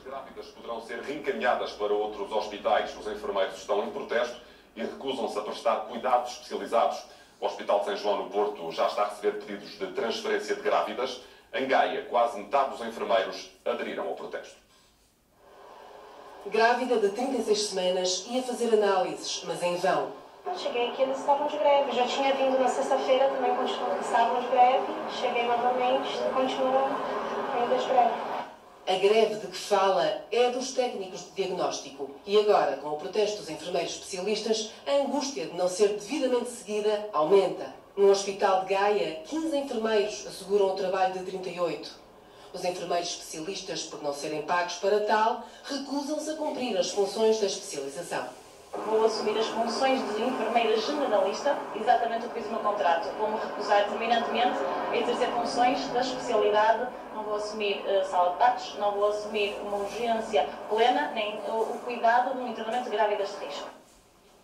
grávidas poderão ser reencaminhadas para outros hospitais. Os enfermeiros estão em protesto e recusam-se a prestar cuidados especializados. O Hospital de São João, no Porto, já está a receber pedidos de transferência de grávidas. Em Gaia, quase metade dos enfermeiros aderiram ao protesto. Grávida de 36 semanas, ia fazer análises, mas em vão. Eu cheguei aqui, eles estavam de greve. Já tinha vindo na sexta-feira, também estavam de greve. Cheguei novamente, continuam ainda de greve. A greve de que fala é dos técnicos de diagnóstico. E agora, com o protesto dos enfermeiros especialistas, a angústia de não ser devidamente seguida aumenta. No Hospital de Gaia, 15 enfermeiros asseguram o trabalho de 38. Os enfermeiros especialistas, por não serem pagos para tal, recusam-se a cumprir as funções da especialização. Vou assumir as funções de enfermeira generalista, exatamente o que fiz no contrato. Vou-me recusar terminantemente a exercer funções da especialidade. Não vou assumir sala de partos, não vou assumir uma urgência plena, nem o cuidado no internamento de grávidas de risco.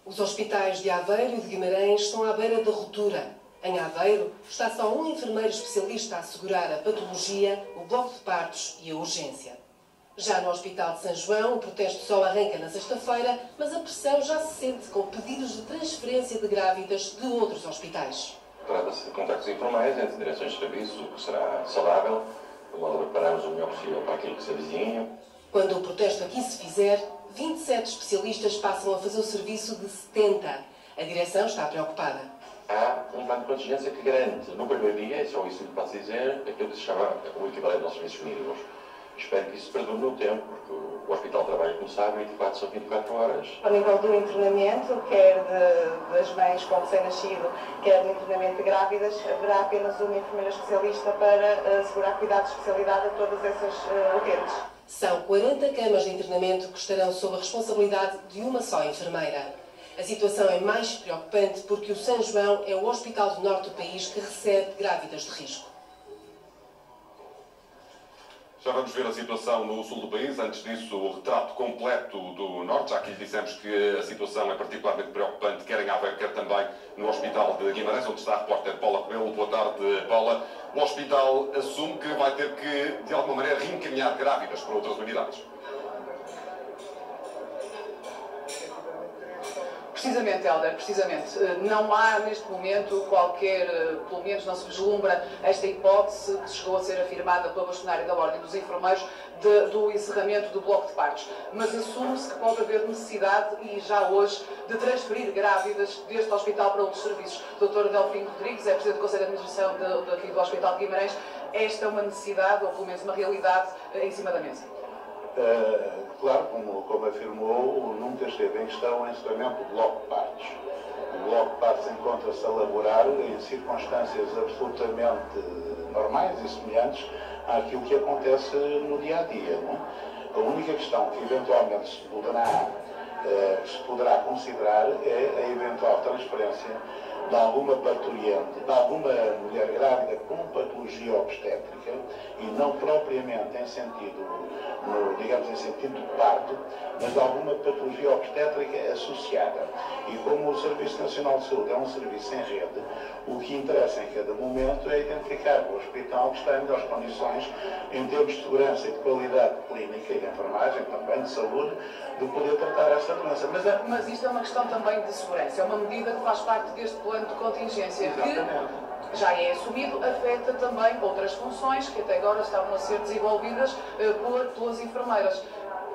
Os hospitais de Aveiro e de Guimarães estão à beira da ruptura. Em Aveiro, está só um enfermeiro especialista a assegurar a patologia, o bloco de partos e a urgência. Já no Hospital de São João, o protesto só arranca na sexta-feira, mas a pressão já se sente com pedidos de transferência de grávidas de outros hospitais. Trata-se de contactos informais entre direções de serviço, o que será saudável, de modo a prepararmos o melhor possível para aquilo que se avizinha. Quando o protesto aqui se fizer, 27 especialistas passam a fazer o serviço de 70. A direção está preocupada. Há um plano de contingência que garante, no primeiro dia, só isso lhe posso dizer, aquilo que se chama o equivalente aos serviços mínimos. Espero que isso perdure no tempo, porque o hospital trabalha, como sabe, 24 são 24 horas. Ao nível do internamento, quer das mães com recém-nascido, quer do internamento de grávidas, haverá apenas uma enfermeira especialista para assegurar cuidado de especialidade a todas essas utentes. São 40 camas de internamento que estarão sob a responsabilidade de uma só enfermeira. A situação é mais preocupante porque o São João é o hospital do norte do país que recebe grávidas de risco. Já vamos ver a situação no sul do país. Antes disso, o retrato completo do norte. Já aqui lhe dissemos que a situação é particularmente preocupante, quer em Aveiro, quer também no Hospital de Guimarães, onde está a repórter Paula Coelho. Boa tarde, Paula. O hospital assume que vai ter que, de alguma maneira, reencaminhar grávidas para outras unidades. Precisamente, Helder, precisamente. Não há neste momento qualquer, pelo menos não se vislumbra esta hipótese que chegou a ser afirmada pela bastonária da Ordem dos Enfermeiros do encerramento do bloco de partos. Mas assume-se que pode haver necessidade, e já hoje, de transferir grávidas deste hospital para outros serviços. O Dr. Delfim Rodrigues é Presidente do Conselho de Administração daqui do Hospital de Guimarães. Esta é uma necessidade, ou pelo menos uma realidade, em cima da mesa. Claro, como afirmou, nunca esteve em questão o encerramento do bloco de partos. O bloco de partos encontra-se a laborar em circunstâncias absolutamente normais e semelhantes àquilo que acontece no dia-a-dia. A única questão que eventualmente se poderá considerar é a eventual transferência de alguma parturiente, de alguma mulher grávida com patologia obstétrica e não propriamente em sentido, digamos em sentido de parto, mas de alguma patologia obstétrica associada. E como o Serviço Nacional de Saúde é um serviço em rede, o que interessa em cada momento é identificar o hospital que está em melhores condições, em termos de segurança e de qualidade clínica e de enfermagem, também de saúde, de poder tratar esta doença. Mas isto é uma questão também de segurança, é uma medida que faz parte deste plano de contingência. Exatamente. Que já é assumido, afeta também outras funções que até agora estavam a ser desenvolvidas pelas enfermeiras.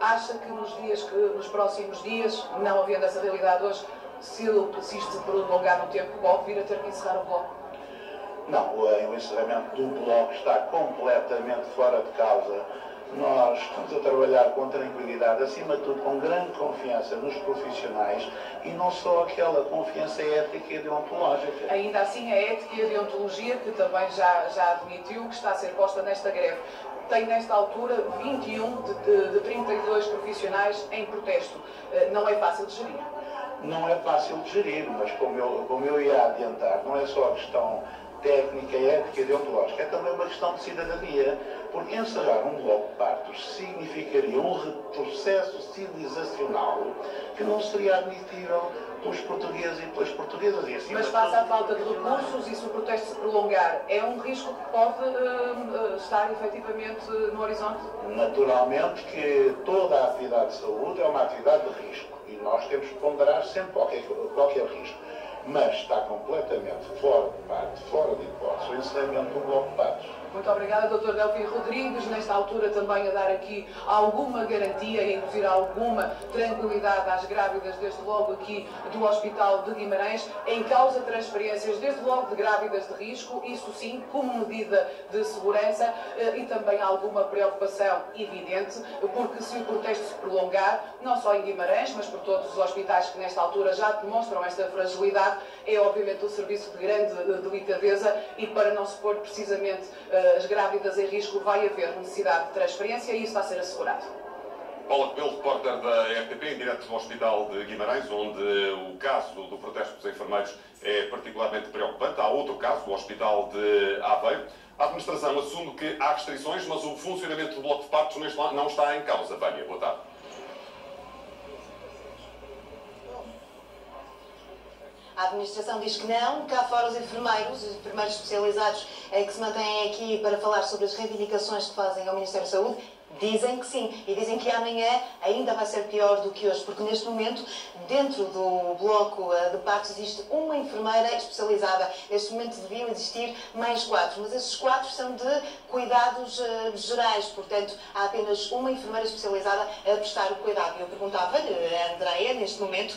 Acha que nos próximos dias, não havendo essa realidade hoje, se isto se prolongar no tempo, pode vir a ter que encerrar o bloco? Não, o encerramento do bloco está completamente fora de causa. Nós estamos a trabalhar com tranquilidade, acima de tudo com grande confiança nos profissionais e não só aquela confiança ética e deontológica. Ainda assim, a ética e a deontologia, que também já admitiu que está a ser posta nesta greve, tem nesta altura 21 de 32 profissionais em protesto. Não é fácil de gerir. Não é fácil de gerir, mas como eu ia adiantar, não é só a questão técnica, ética e deontológica, é também uma questão de cidadania, porque encerrar um bloco de partos significaria um retrocesso civilizacional que não seria admitível pelos portugueses e pelas portuguesas. E assim, mas face à falta de recursos e se o protesto se prolongar, é um risco que pode estar efetivamente no horizonte? Naturalmente que toda a atividade de saúde é uma atividade de risco e nós temos que ponderar sempre qualquer risco. Mas está completamente fora de parte, fora de hipótese, o encerramento do bloco de partos. Muito obrigada, Dr. Delfim Rodrigues, nesta altura também a dar aqui alguma garantia e a induzir alguma tranquilidade às grávidas, desde logo aqui do Hospital de Guimarães, em causa transferências, desde logo de grávidas de risco, isso sim, como medida de segurança e também alguma preocupação evidente, porque se o protesto se prolongar, não só em Guimarães, mas por todos os hospitais que nesta altura já demonstram esta fragilidade, é obviamente um serviço de grande delicadeza e para não se pôr precisamente as grávidas em risco vai haver necessidade de transferência e isso está a ser assegurado. Paula Rebelo, repórter da RTP, em direto do Hospital de Guimarães, onde o caso do protesto dos enfermeiros é particularmente preocupante. Há outro caso, do Hospital de Aveiro. A administração assume que há restrições, mas o funcionamento do bloco de partos não está em causa. Vânia, boa tarde. A administração diz que não, cá fora os enfermeiros especializados que se mantêm aqui para falar sobre as reivindicações que fazem ao Ministério da Saúde, dizem que sim. E dizem que amanhã ainda vai ser pior do que hoje, porque neste momento, dentro do bloco de partos, existe uma enfermeira especializada. Neste momento deviam existir mais 4, mas esses 4 são de cuidados gerais, portanto, há apenas uma enfermeira especializada a prestar o cuidado. Eu perguntava-lhe, a Andreia, neste momento,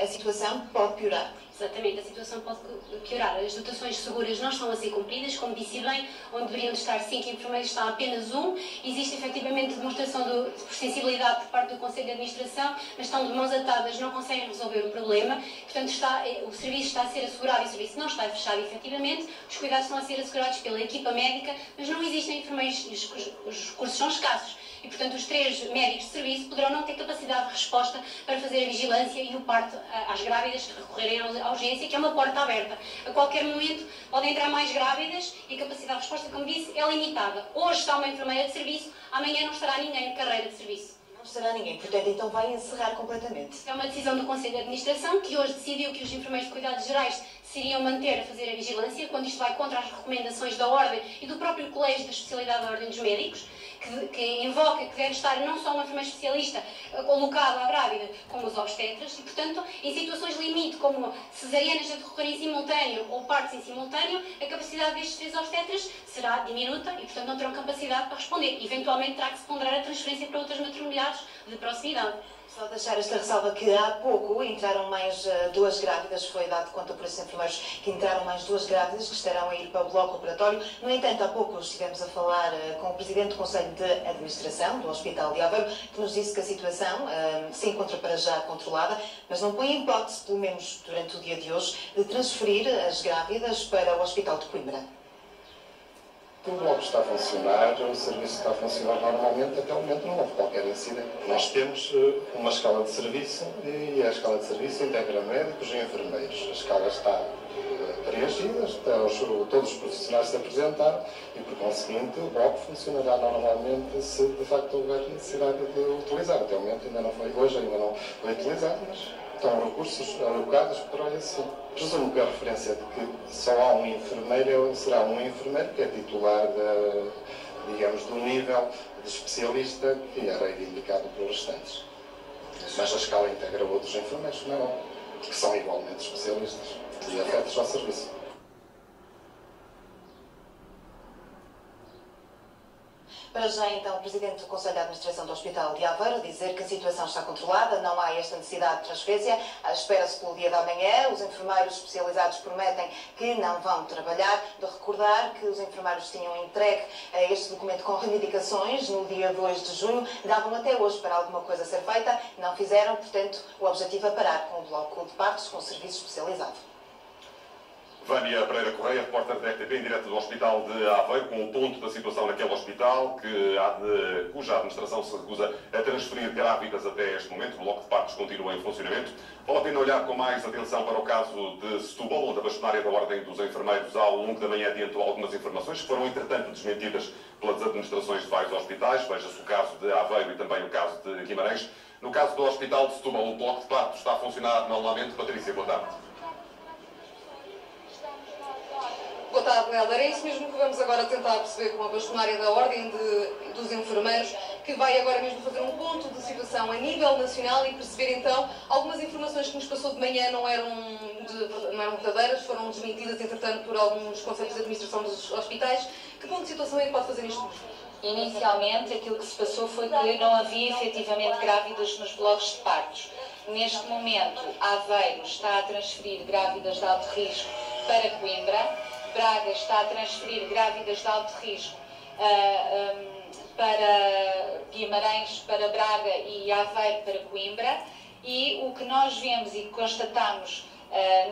a situação pode piorar. Exatamente, a situação pode piorar. As dotações seguras não estão a ser cumpridas, como disse bem, onde deveriam estar 5 enfermeiros, está apenas 1. Existe efetivamente demonstração de sensibilidade por parte do Conselho de Administração, mas estão de mãos atadas, não conseguem resolver o problema. Portanto, o serviço está a ser assegurado e o serviço não está fechado efetivamente. Os cuidados estão a ser assegurados pela equipa médica, mas não existem enfermeiros, os recursos são escassos. E, portanto, os 3 médicos de serviço poderão não ter capacidade de resposta para fazer a vigilância e o parto às grávidas que recorrerem à urgência, que é uma porta aberta. A qualquer momento podem entrar mais grávidas e a capacidade de resposta, como disse, é limitada. Hoje está uma enfermeira de serviço, amanhã não estará ninguém de carreira de serviço. Não estará ninguém, portanto, então vai encerrar completamente. É uma decisão do Conselho de Administração, que hoje decidiu que os enfermeiros de cuidados gerais se iriam manter a fazer a vigilância, quando isto vai contra as recomendações da Ordem e do próprio Colégio da Especialidade da Ordem dos Médicos, que invoca que deve estar não só uma enfermeira especialista colocada à grávida, como os obstetras, e, portanto, em situações limite, como cesarianas a decorrer em simultâneo ou partos em simultâneo, a capacidade destes 3 obstetras será diminuta e, portanto, não terão capacidade para responder. Eventualmente, terá que se ponderar a transferência para outras maternidades de proximidade. Só deixar esta ressalva que há pouco entraram mais 2 grávidas, foi dado conta por esses enfermeiros que entraram mais 2 grávidas que estarão a ir para o bloco operatório. No entanto, há pouco estivemos a falar com o Presidente do Conselho de Administração do Hospital de Aveiro, que nos disse que a situação se encontra para já controlada, mas não põe em hipótese, pelo menos durante o dia de hoje, de transferir as grávidas para o Hospital de Coimbra. O bloco está a funcionar, o serviço está a funcionar normalmente, até o momento não houve qualquer incidente. Nós temos uma escala de serviço e a escala de serviço integra médicos e enfermeiros. A escala está preenchida, todos os profissionais se apresentaram e, por conseguinte, o bloco funcionará normalmente se de facto houver necessidade de utilizar. Até o momento ainda não foi, hoje ainda não foi utilizado, mas estão recursos alocados para assim. Presumo que a referência de que só há um enfermeiro será um enfermeiro que é titular digamos, do nível de especialista que era reivindicado pelos restantes. Mas a escala integra outros enfermeiros, não, que são igualmente especialistas e afetos ao serviço. Para já, então, o Presidente do Conselho de Administração do Hospital de Aveiro dizer que a situação está controlada, não há esta necessidade de transferência, espera-se pelo dia da manhã, os enfermeiros especializados prometem que não vão trabalhar. De recordar que os enfermeiros tinham entregue este documento com reivindicações no dia 2 de junho, davam até hoje para alguma coisa ser feita, não fizeram, portanto, o objetivo é parar com o bloco de partos, com o serviço especializado. Vânia Pereira Correia, repórter da RTP, em direto do Hospital de Aveiro, com o ponto da situação naquele hospital, cuja administração se recusa a transferir grávidas até este momento. O bloco de partos continua em funcionamento. Vale a pena olhar com mais atenção para o caso de Setúbal, onde a bastonária da Ordem dos Enfermeiros, ao longo da manhã, adiantou algumas informações que foram, entretanto, desmentidas pelas administrações de vários hospitais. Veja-se o caso de Aveiro e também o caso de Guimarães. No caso do Hospital de Setúbal, o bloco de partos está a funcionar normalmente. Patrícia, boa tarde. Boa tarde, Helder. É isso mesmo que vamos agora tentar perceber com a bastonária da Ordem dos Enfermeiros, que vai agora mesmo fazer um ponto de situação a nível nacional e perceber então algumas informações que nos passou de manhã não eram verdadeiras, foram desmentidas entretanto por alguns conselhos de administração dos hospitais. Que ponto de situação é que pode fazer isto mesmo? Inicialmente, aquilo que se passou foi que não havia efetivamente grávidas nos blocos de partos. Neste momento, Aveiro está a transferir grávidas de alto risco para Coimbra, Braga está a transferir grávidas de alto risco para Guimarães, para Braga e Aveiro para Coimbra, e o que nós vemos e constatamos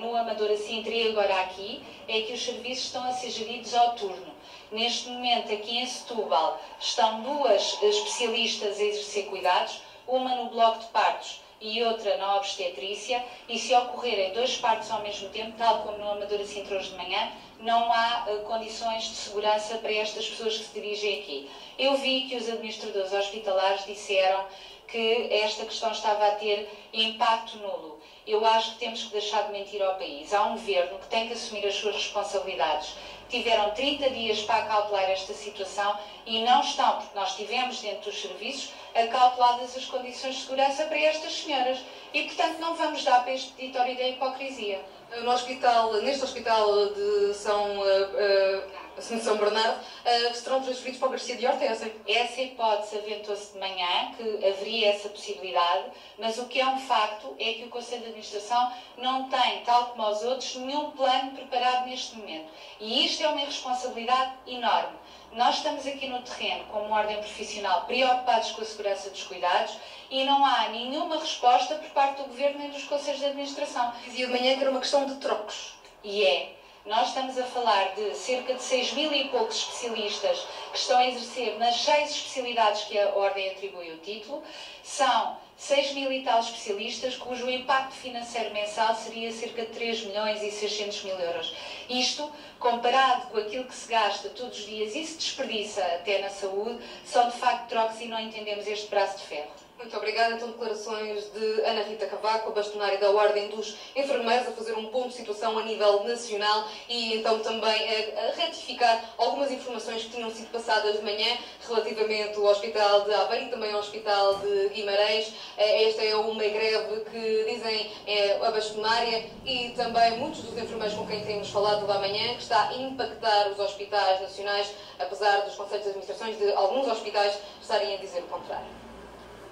no Amadora Sintra e agora aqui é que os serviços estão a ser geridos ao turno. Neste momento, aqui em Setúbal, estão duas especialistas a exercer cuidados, uma no bloco de partos e outra na obstetrícia, e se ocorrerem dois partos ao mesmo tempo, tal como no Amadora Sintra hoje de manhã, não há condições de segurança para estas pessoas que se dirigem aqui. Eu vi que os administradores hospitalares disseram que esta questão estava a ter impacto nulo. Eu acho que temos que deixar de mentir ao país. Há um governo que tem que assumir as suas responsabilidades. Tiveram 30 dias para acautelar esta situação e não estão, porque nós tivemos dentro dos serviços acauteladas as condições de segurança para estas senhoras. E, portanto, não vamos dar para este peditório da hipocrisia. Neste hospital de São Bernardo, serão transferidos para o Garcia de Horta, Essa hipótese aventou-se de manhã, que haveria essa possibilidade, mas o que é um facto é que o Conselho de Administração não tem, tal como os outros, nenhum plano preparado neste momento. E isto é uma irresponsabilidade enorme. Nós estamos aqui no terreno, como ordem profissional, preocupados com a segurança dos cuidados e não há nenhuma resposta por parte do Governo nem dos Conselhos de Administração. Dizia de manhã que era uma questão de trocos. E é. Nós estamos a falar de cerca de 6.000 e poucos especialistas que estão a exercer nas 6 especialidades que a Ordem atribui o título. São 6.000 e tal especialistas, cujo impacto financeiro mensal seria cerca de 3.600.000 euros. Isto, comparado com aquilo que se gasta todos os dias e se desperdiça até na saúde, são de facto trocos e não entendemos este braço de ferro. Muito obrigada. Então, declarações de Ana Rita Cavaco, a bastonária da Ordem dos Enfermeiros, a fazer um ponto de situação a nível nacional e então também a retificar algumas informações que tinham sido passadas de manhã relativamente ao Hospital de Aveiro e também ao Hospital de Guimarães. Esta é uma greve que dizem a bastonária e também muitos dos enfermeiros com quem temos falado da manhã, que está a impactar os hospitais nacionais, apesar dos conselhos de administrações de alguns hospitais estarem a dizer o contrário.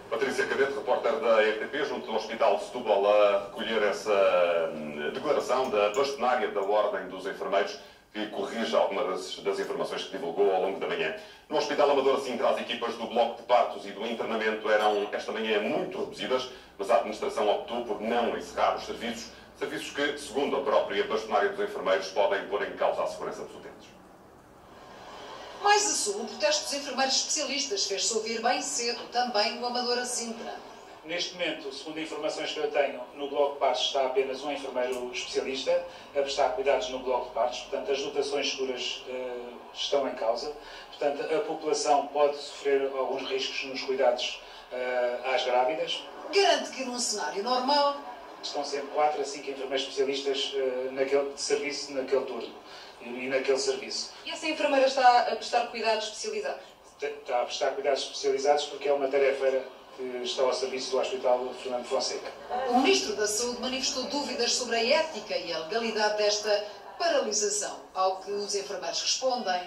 Patrícia Cadete, repórter da RTP, junto ao Hospital de Setúbal, a recolher essa declaração da bastonária da Ordem dos Enfermeiros, que corrige algumas das informações que divulgou ao longo da manhã. No Hospital Amadora Sintra, as equipas do bloco de partos e do internamento eram, esta manhã, muito reduzidas, mas a administração optou por não encerrar os serviços que, segundo a própria bastonária dos enfermeiros, podem pôr em causa a segurança dos utentes. Mais a sul, o protesto dos enfermeiros especialistas fez-se ouvir bem cedo, também no Amadora Sintra. Neste momento, segundo informações que eu tenho, no bloco de partos está apenas um enfermeiro especialista a prestar cuidados no bloco de partos, portanto as dotações seguras estão em causa, portanto a população pode sofrer alguns riscos nos cuidados às grávidas. Garante que num cenário normal estão sempre 4 a 5 enfermeiros especialistas naquele serviço, naquele turno e naquele serviço. E essa enfermeira está a prestar cuidados especializados? Está a prestar cuidados especializados porque é uma tarefa que está ao serviço do Hospital Fernando Fonseca. O Ministro da Saúde manifestou dúvidas sobre a ética e a legalidade desta paralisação, ao que os enfermeiros respondem.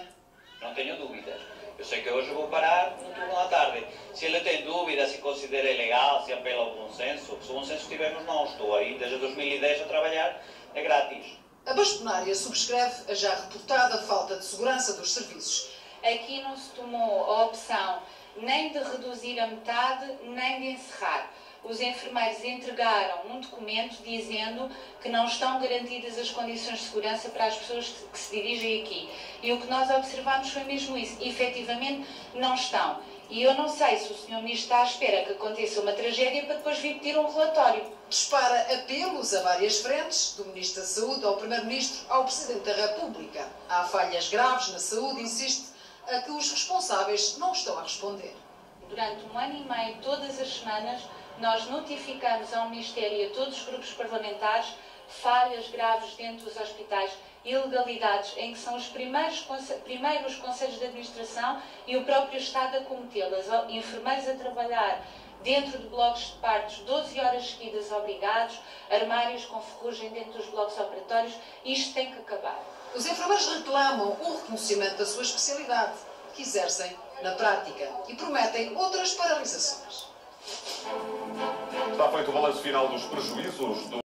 Não tenho dúvidas. Eu sei que hoje vou parar no turno à tarde. Se ele tem dúvidas, se considera ilegal, se apela ao bom senso, se o bom senso tivermos, não. Estou aí desde 2010 a trabalhar, é grátis. A bastonária subscreve a já reportada falta de segurança dos serviços. Aqui não se tomou a opção nem de reduzir a metade, nem de encerrar. Os enfermeiros entregaram um documento dizendo que não estão garantidas as condições de segurança para as pessoas que se dirigem aqui. E o que nós observamos foi mesmo isso. Efetivamente, não estão. E eu não sei se o Sr. Ministro está à espera que aconteça uma tragédia para depois vir pedir um relatório. Dispara apelos a várias frentes, do Ministro da Saúde ao Primeiro-Ministro ao Presidente da República. Há falhas graves na saúde, insiste a que os responsáveis não estão a responder. Durante 1 ano e meio, todas as semanas, nós notificamos ao Ministério e a todos os grupos parlamentares falhas graves dentro dos hospitais, ilegalidades em que são os primeiros conselhos de administração e o próprio Estado a cometê-las. Enfermeiros a trabalhar dentro de blocos de partos 12 horas seguidas obrigados, armários com ferrugem dentro dos blocos operatórios. Isto tem que acabar. Os enfermeiros reclamam o reconhecimento da sua especialidade, que exercem na prática, e prometem outras paralisações. Está feito o balanço final dos prejuízos do